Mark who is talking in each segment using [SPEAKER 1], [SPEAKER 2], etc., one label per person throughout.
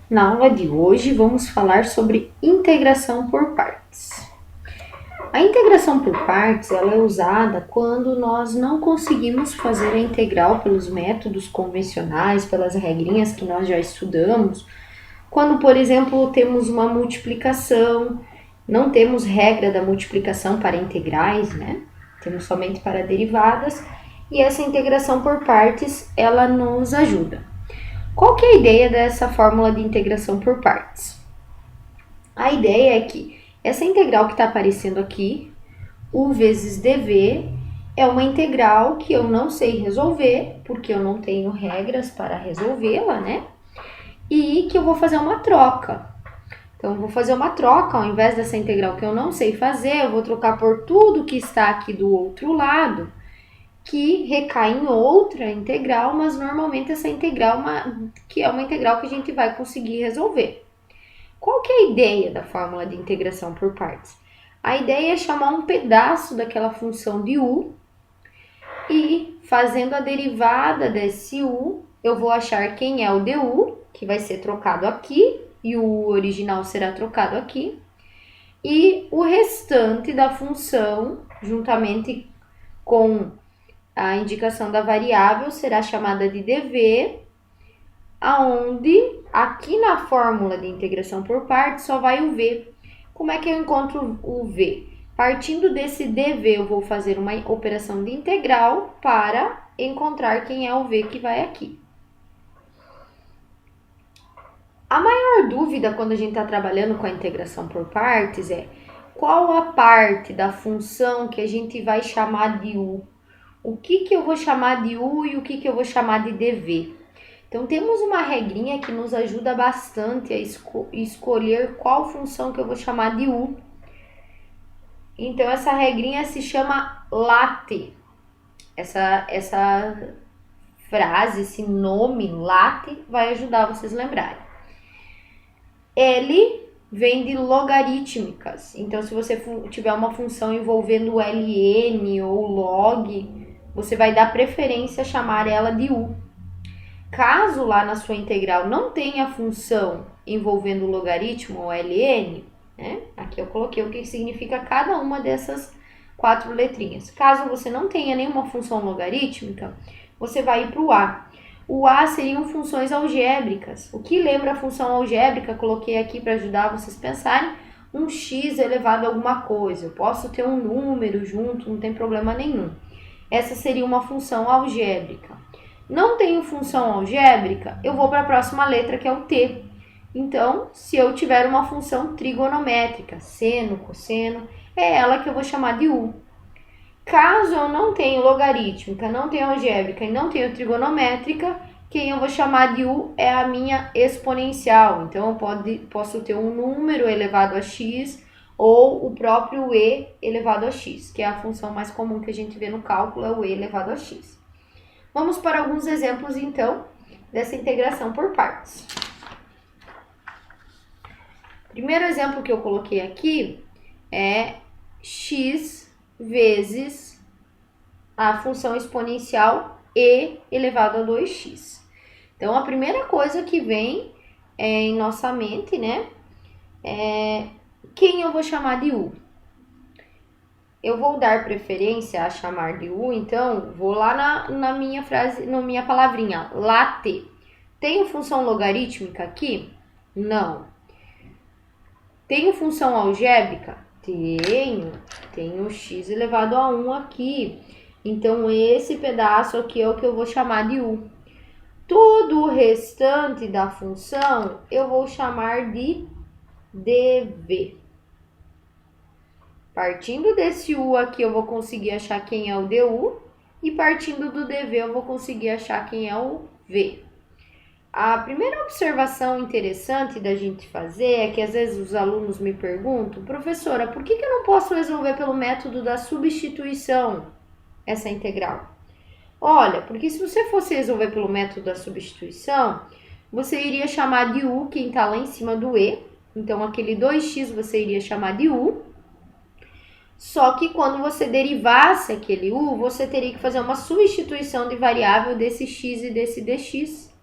[SPEAKER 1] Na aula de hoje, vamos falar sobre integração por partes. A integração por partes ela é usada quando nós não conseguimos fazer a integral pelos métodos convencionais, pelas regrinhas que nós já estudamos. Quando, por exemplo, temos uma multiplicação, não temos regra da multiplicação para integrais, né? Temos somente para derivadas, e essa integração por partes ela nos ajuda. Qual que é a ideia dessa fórmula de integração por partes? A ideia é que essa integral que está aparecendo aqui, u vezes dv, é uma integral que eu não sei resolver, porque eu não tenho regras para resolvê-la, né? E que eu vou fazer uma troca. Então, eu vou fazer uma troca, ao invés dessa integral que eu não sei fazer, eu vou trocar por tudo que está aqui do outro lado, que recai em outra integral, mas normalmente essa integral que é uma integral que a gente vai conseguir resolver. Qual que é a ideia da fórmula de integração por partes? A ideia é chamar um pedaço daquela função de u e, fazendo a derivada desse u, eu vou achar quem é o du, que vai ser trocado aqui, e o original será trocado aqui, e o restante da função, juntamente com a indicação da variável, será chamada de dv, aonde aqui na fórmula de integração por partes só vai o v. Como é que eu encontro o v? Partindo desse dv, eu vou fazer uma operação de integral para encontrar quem é o v que vai aqui. A maior dúvida quando a gente está trabalhando com a integração por partes é qual a parte da função que a gente vai chamar de u? O que eu vou chamar de u e o que eu vou chamar de dv? Então, temos uma regrinha que nos ajuda bastante a escolher qual função que eu vou chamar de u. Então, essa regrinha se chama late. Essa frase, esse nome, late, vai ajudar vocês a lembrarem. L vem de logarítmicas. Então, se você tiver uma função envolvendo ln ou log, você vai dar preferência a chamar ela de u. Caso lá na sua integral não tenha função envolvendo logaritmo ou ln, né? Aqui eu coloquei o que significa cada uma dessas 4 letrinhas. Caso você não tenha nenhuma função logarítmica, você vai ir para o a. O a seriam funções algébricas. O que lembra a função algébrica? Coloquei aqui para ajudar vocês a pensarem. Um x elevado a alguma coisa. Eu posso ter um número junto, não tem problema nenhum. Essa seria uma função algébrica. Não tenho função algébrica, eu vou para a próxima letra, que é o t. Então, se eu tiver uma função trigonométrica, seno, cosseno, é ela que eu vou chamar de u. Caso eu não tenha logarítmica, não tenha algébrica e não tenha trigonométrica, quem eu vou chamar de u é a minha exponencial. Então, eu posso ter um número elevado a x ou o próprio e elevado a x, que é a função mais comum que a gente vê no cálculo, é o e elevado a x. Vamos para alguns exemplos, então, dessa integração por partes. Primeiro exemplo que eu coloquei aqui é x vezes a função exponencial e elevado a 2x. Então, a primeira coisa que vem em nossa mente, né, é quem eu vou chamar de u. Eu vou dar preferência a chamar de u, então vou lá na minha frase, na minha palavrinha, late. Tenho função logarítmica aqui? Não. Tenho função algébrica? Tenho x elevado a 1 aqui. Então, esse pedaço aqui é o que eu vou chamar de u. Todo o restante da função eu vou chamar de dv. Partindo desse u aqui, eu vou conseguir achar quem é o du. E partindo do dv, eu vou conseguir achar quem é o v. A primeira observação interessante da gente fazer é que às vezes os alunos me perguntam, professora, por que eu não posso resolver pelo método da substituição essa integral? Olha, porque se você fosse resolver pelo método da substituição, você iria chamar de u quem está lá em cima do e. Então, aquele 2x você iria chamar de u. Só que quando você derivasse aquele u, você teria que fazer uma substituição de variável desse x e desse dx.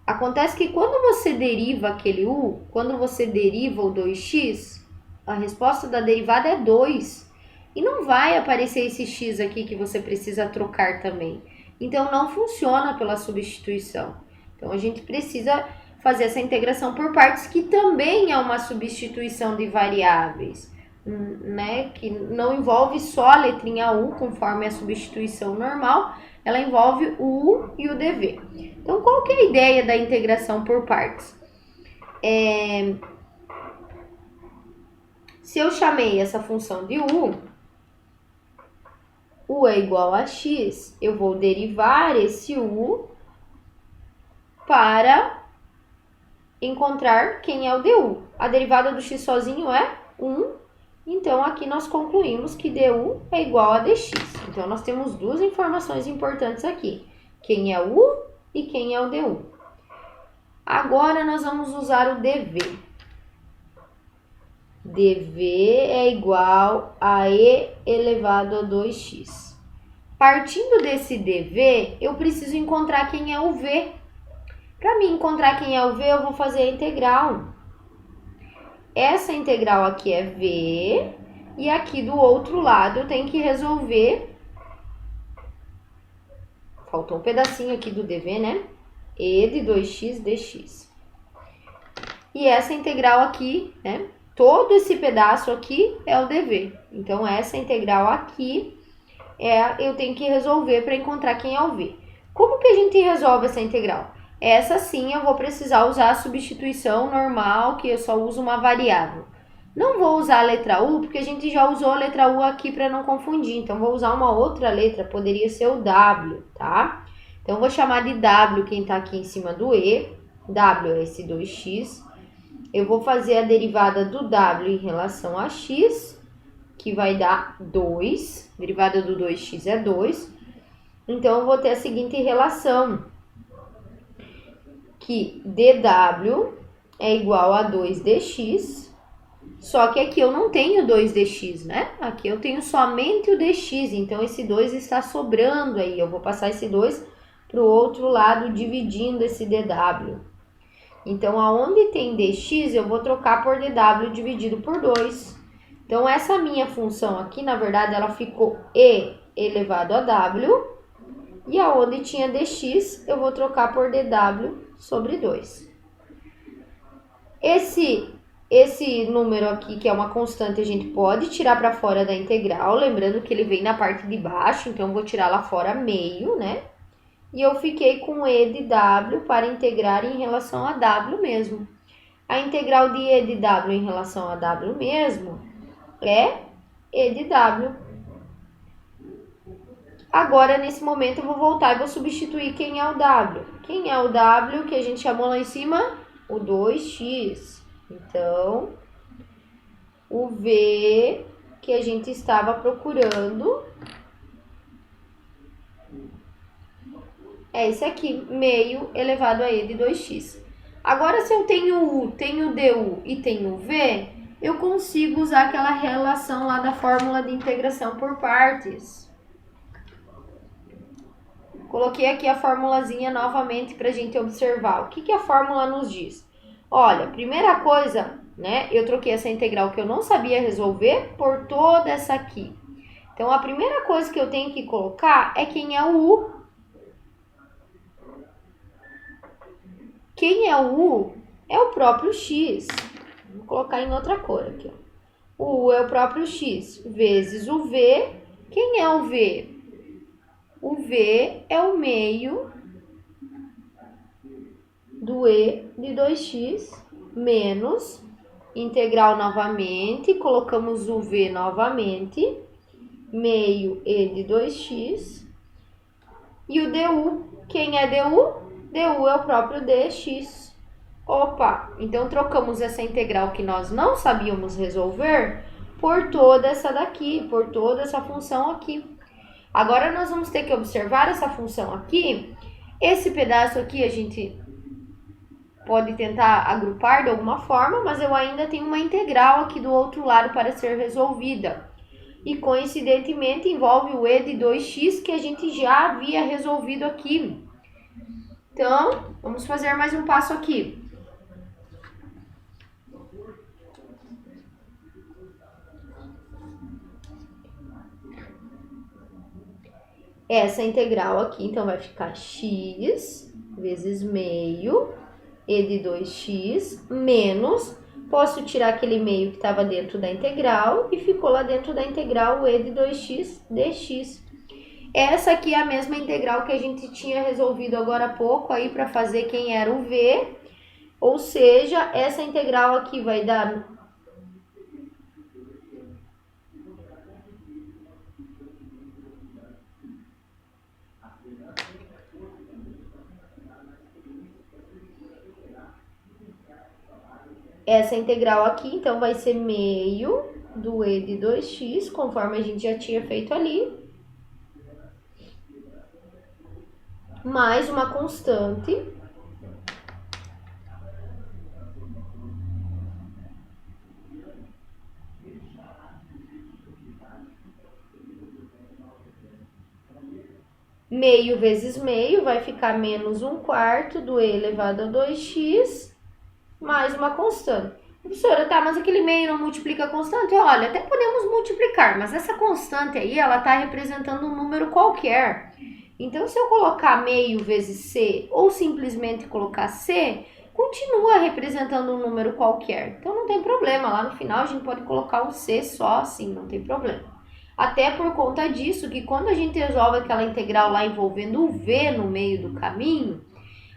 [SPEAKER 1] Acontece que quando você deriva aquele u, quando você deriva o 2x, a resposta da derivada é 2. E não vai aparecer esse x aqui que você precisa trocar também. Então, não funciona pela substituição. Então, a gente precisa fazer essa integração por partes, que também é uma substituição de variáveis, né? Que não envolve só a letrinha u, conforme a substituição normal, ela envolve o u e o dv. Então, qual que é a ideia da integração por partes? Se eu chamei essa função de u é igual a x, eu vou derivar esse u para encontrar quem é o du. A derivada do x sozinho é 1, então aqui nós concluímos que du é igual a dx. Então, nós temos duas informações importantes aqui, quem é o u e quem é o du. Agora, nós vamos usar o dv. dv é igual a e elevado a 2x. Partindo desse dv, eu preciso encontrar quem é o v. Para mim encontrar quem é o v, eu vou fazer a integral. Essa integral aqui é v, e aqui do outro lado eu tenho que resolver. Faltou um pedacinho aqui do dv, né? E de 2x dx. E essa integral aqui, né? Todo esse pedaço aqui é o dv. Então, essa integral aqui eu tenho que resolver para encontrar quem é o v. Como que a gente resolve essa integral? Essa sim eu vou precisar usar a substituição normal, que eu só uso uma variável. Não vou usar a letra u, porque a gente já usou a letra u aqui para não confundir. Então, vou usar uma outra letra, poderia ser o w, tá? Então, vou chamar de w quem está aqui em cima do e. W é esse 2x. Eu vou fazer a derivada do w em relação a x, que vai dar 2. Derivada do 2x é 2. Então, eu vou ter a seguinte relação, que dw é igual a 2dx, só que aqui eu não tenho 2dx, né? Aqui eu tenho somente o dx, então esse 2 está sobrando aí. Eu vou passar esse 2 para o outro lado, dividindo esse dw. Então, aonde tem dx, eu vou trocar por dw dividido por 2. Então, essa minha função aqui, na verdade, ela ficou e elevado a w. E aonde tinha dx, eu vou trocar por dw sobre 2. Esse número aqui, que é uma constante, a gente pode tirar para fora da integral. Lembrando que ele vem na parte de baixo, então eu vou tirar lá fora meio, né? E eu fiquei com e de w para integrar em relação a w mesmo. A integral de e de w em relação a w mesmo é e de w. Agora, nesse momento, eu vou voltar e vou substituir quem é o w. Quem é o w que a gente chamou lá em cima? O 2x. Então, o v que a gente estava procurando é esse aqui, meio elevado a e de 2x. Agora, se eu tenho u, tenho du e tenho v, eu consigo usar aquela relação lá da fórmula de integração por partes. Coloquei aqui a formulazinha novamente para a gente observar. O que a fórmula nos diz? Olha, primeira coisa, né? Eu troquei essa integral que eu não sabia resolver por toda essa aqui. Então, a primeira coisa que eu tenho que colocar é quem é o u. Quem é o u? É o próprio x. Vou colocar em outra cor aqui, ó. O u é o próprio x vezes o v. Quem é o v? O v é o meio do e de 2x menos integral novamente, colocamos o v novamente, meio e de 2x, e o du, quem é du? Du é o próprio dx. Opa, então trocamos essa integral que nós não sabíamos resolver por toda essa daqui, por toda essa função aqui. Agora, nós vamos ter que observar essa função aqui. Esse pedaço aqui a gente pode tentar agrupar de alguma forma, mas eu ainda tenho uma integral aqui do outro lado para ser resolvida. E, coincidentemente, envolve o e de 2x que a gente já havia resolvido aqui. Então, vamos fazer mais um passo aqui. Essa integral aqui, então, vai ficar x vezes meio e de 2x menos, posso tirar aquele meio que estava dentro da integral e ficou lá dentro da integral e de 2x dx. Essa aqui é a mesma integral que a gente tinha resolvido agora há pouco aí para fazer quem era o v, ou seja, essa integral aqui vai dar essa integral aqui, então vai ser meio do e de 2x, conforme a gente já tinha feito ali, mais uma constante, meio vezes meio vai ficar menos 1/4 do e elevado a 2x, mais uma constante. Professora, tá, mas aquele meio não multiplica a constante? Olha, até podemos multiplicar, mas essa constante aí, ela tá representando um número qualquer. Então, se eu colocar meio vezes c ou simplesmente colocar c, continua representando um número qualquer. Então, não tem problema. Lá no final, a gente pode colocar o c só assim, não tem problema. Até por conta disso, que quando a gente resolve aquela integral lá envolvendo o v no meio do caminho,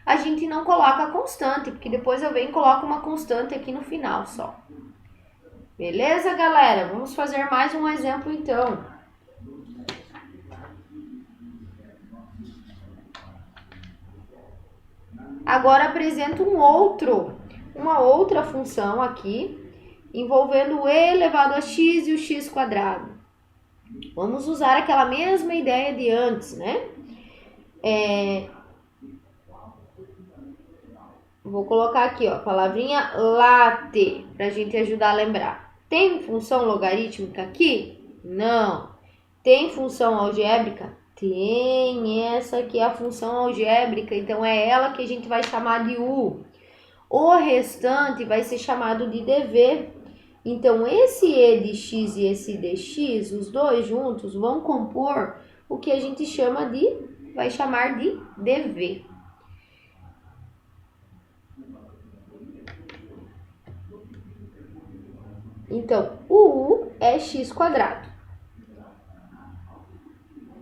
[SPEAKER 1] a gente não coloca a constante, porque depois eu venho e coloco uma constante aqui no final só. Beleza, galera? Vamos fazer mais um exemplo, então. Agora apresento uma outra função aqui, envolvendo o e elevado a x e o x quadrado. Vamos usar aquela mesma ideia de antes, né? Vou colocar aqui, ó, a palavrinha late, para a gente ajudar a lembrar. Tem função logarítmica aqui? Não. Tem função algébrica? Tem. Essa aqui é a função algébrica, então é ela que a gente vai chamar de u. O restante vai ser chamado de dv. Então, esse e de x e esse dx, os dois juntos, vão compor o que a gente vai chamar de dv. Então, o u é x quadrado.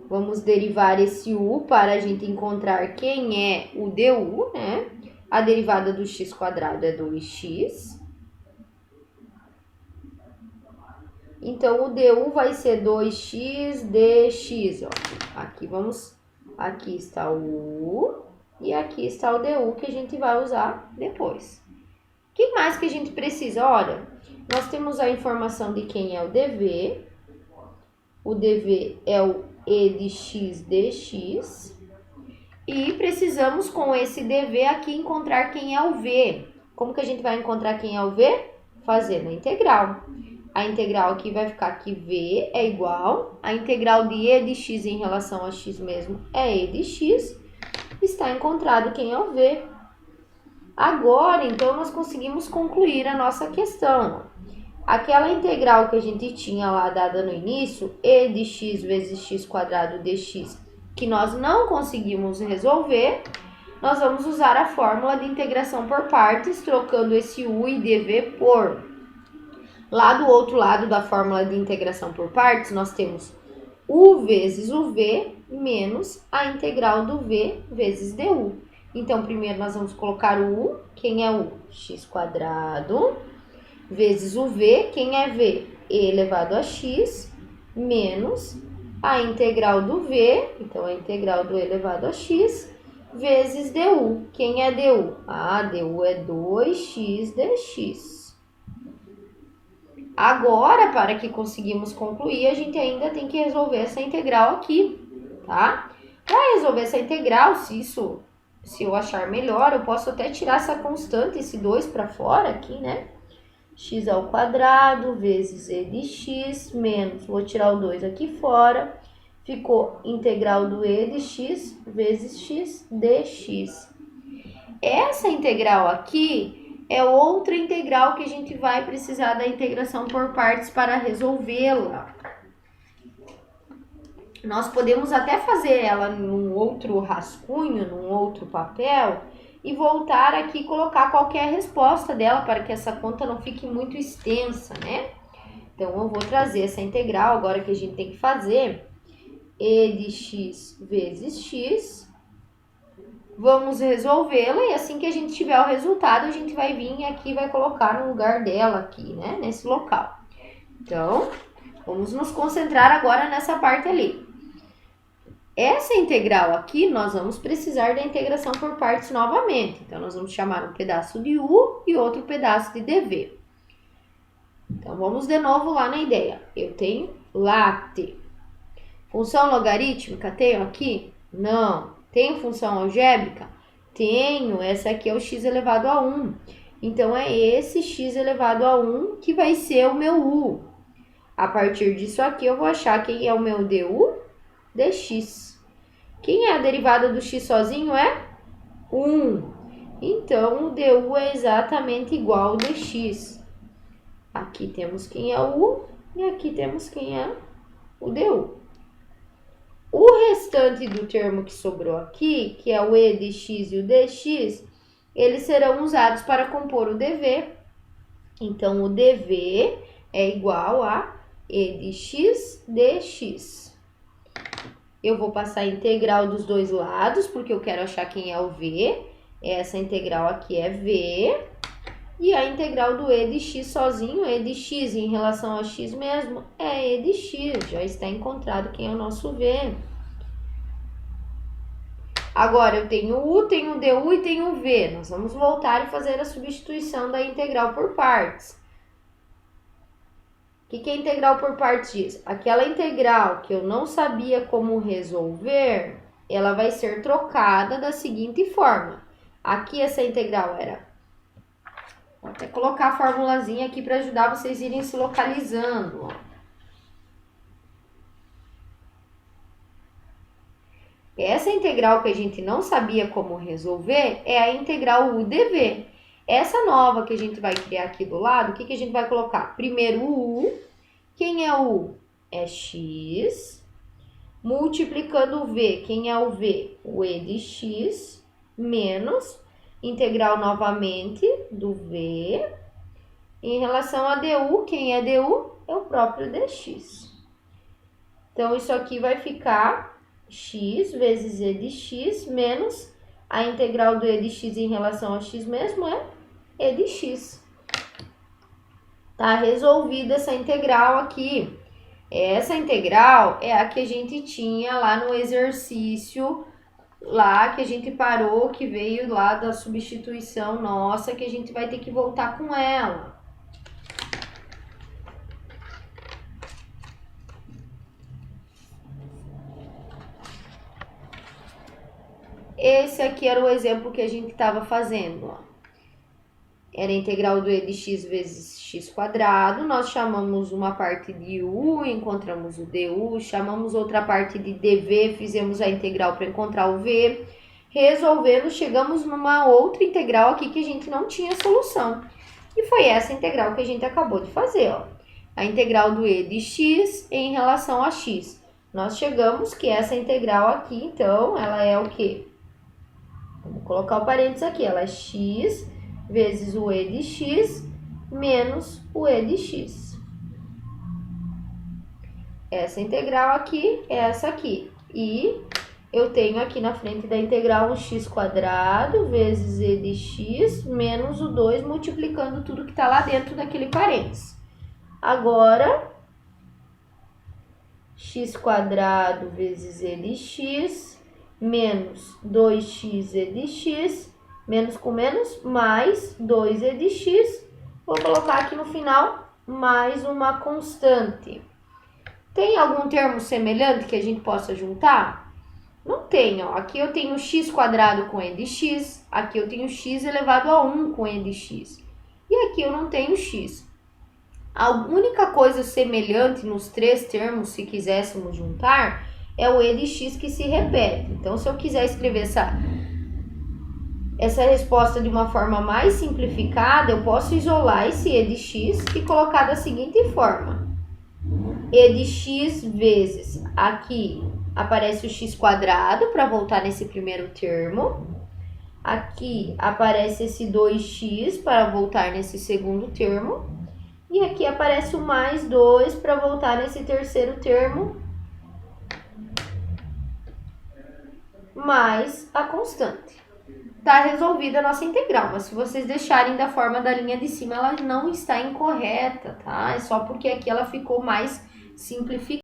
[SPEAKER 1] Vamos derivar esse u para a gente encontrar quem é o du, né? A derivada do x quadrado é 2x. Então, o du vai ser 2x dx, ó. Aqui está o u e aqui está o du que a gente vai usar depois. O que mais que a gente precisa? Olha, nós temos a informação de quem é o dv. O dv é o e de x dx. E precisamos, com esse dv aqui, encontrar quem é o v. Como que a gente vai encontrar quem é o v? Fazendo a integral. A integral aqui vai ficar que v é igual. A integral de e de x em relação a x mesmo é e de x. Está encontrado quem é o v. Agora, então, nós conseguimos concluir a nossa questão. Aquela integral que a gente tinha lá dada no início, e de x vezes x quadrado dx, que nós não conseguimos resolver, nós vamos usar a fórmula de integração por partes, trocando esse u e dv por. Lá do outro lado da fórmula de integração por partes, nós temos u vezes o v menos a integral do v vezes du. Então, primeiro nós vamos colocar o u, quem é u? X quadrado, vezes o v, quem é v? E elevado a x, menos a integral do v, então a integral do e elevado a x, vezes du. Quem é du? Du é 2x dx. Agora, para que conseguimos concluir, a gente ainda tem que resolver essa integral aqui, tá? Para resolver essa integral, se eu achar melhor, eu posso até tirar essa constante, esse 2 para fora aqui, né? X ao quadrado vezes e de x menos, vou tirar o 2 aqui fora, ficou integral do e de x vezes x dx. Essa integral aqui é outra integral que a gente vai precisar da integração por partes para resolvê-la. Nós podemos até fazer ela num outro rascunho, num outro papel, e voltar aqui e colocar qualquer resposta dela para que essa conta não fique muito extensa, né? Então, eu vou trazer essa integral agora que a gente tem que fazer, e de x vezes x. Vamos resolvê-la e assim que a gente tiver o resultado, a gente vai vir aqui e vai colocar no lugar dela aqui, né? Nesse local. Então, vamos nos concentrar agora nessa parte ali. Essa integral aqui, nós vamos precisar da integração por partes novamente. Então, nós vamos chamar um pedaço de u e outro pedaço de dv. Então, vamos de novo lá na ideia. Eu tenho lat. Função logarítmica tenho aqui? Não. Tenho função algébrica? Tenho. Essa aqui é o x elevado a 1. Então, é esse x elevado a 1 que vai ser o meu u. A partir disso aqui, eu vou achar quem é o meu du dx. Quem é a derivada do x sozinho é 1. Então, o du é exatamente igual ao dx. Aqui temos quem é o u e aqui temos quem é o du. O restante do termo que sobrou aqui, que é o e de x e o dx, eles serão usados para compor o dv. Então, o dv é igual a e de x dx. Eu vou passar a integral dos dois lados, porque eu quero achar quem é o v. Essa integral aqui é v. E a integral do e de x sozinho, e de x em relação a x mesmo, é e de x. Já está encontrado quem é o nosso v. Agora, eu tenho u, tenho du e tenho v. Nós vamos voltar e fazer a substituição da integral por partes. O que a integral por partes diz? Aquela integral que eu não sabia como resolver, ela vai ser trocada da seguinte forma. Aqui essa integral era... Vou até colocar a formulazinha aqui para ajudar vocês a irem se localizando. Ó. Essa integral que a gente não sabia como resolver é a integral u dv. Essa nova que a gente vai criar aqui do lado, o que a gente vai colocar? Primeiro o u. Quem é o u? É x. Multiplicando o v. Quem é o v? O e de x. Menos integral novamente do v. Em relação a du, quem é du? É o próprio dx. Então, isso aqui vai ficar x vezes e de x menos a integral do e de x em relação a x mesmo é e de x. Tá resolvida essa integral aqui. Essa integral é a que a gente tinha lá no exercício, lá que a gente parou, que veio lá da substituição nossa, que a gente vai ter que voltar com ela. Esse aqui era o exemplo que a gente estava fazendo, ó. Era a integral do e de x vezes x quadrado. Nós chamamos uma parte de u, encontramos o du, chamamos outra parte de dv, fizemos a integral para encontrar o v. Resolvendo, chegamos numa outra integral aqui que a gente não tinha solução. E foi essa integral que a gente acabou de fazer, ó. A integral do e de x em relação a x. Nós chegamos que essa integral aqui, então, ela é o quê? Vamos colocar o parênteses aqui, ela é x vezes o e de x menos o e de x. Essa integral aqui é essa aqui. E eu tenho aqui na frente da integral um x quadrado vezes e de x menos o 2 multiplicando tudo que está lá dentro daquele parênteses. Agora, x quadrado vezes e de x menos 2x e de x, menos com menos, mais 2e de x. Vou colocar aqui no final mais uma constante. Tem algum termo semelhante que a gente possa juntar? Não tem, ó. Aqui eu tenho x quadrado com e de x, aqui eu tenho x elevado a 1 com e de x. E aqui eu não tenho x. A única coisa semelhante nos três termos, se quiséssemos juntar, é o e de x que se repete. Então, se eu quiser escrever essa resposta de uma forma mais simplificada, eu posso isolar esse e de x e colocar da seguinte forma. E de x vezes, aqui aparece o x quadrado para voltar nesse primeiro termo. Aqui aparece esse 2x para voltar nesse segundo termo. E aqui aparece o mais 2 para voltar nesse terceiro termo, mais a constante. Está resolvida a nossa integral, mas se vocês deixarem da forma da linha de cima, ela não está incorreta, tá? É só porque aqui ela ficou mais simplificada.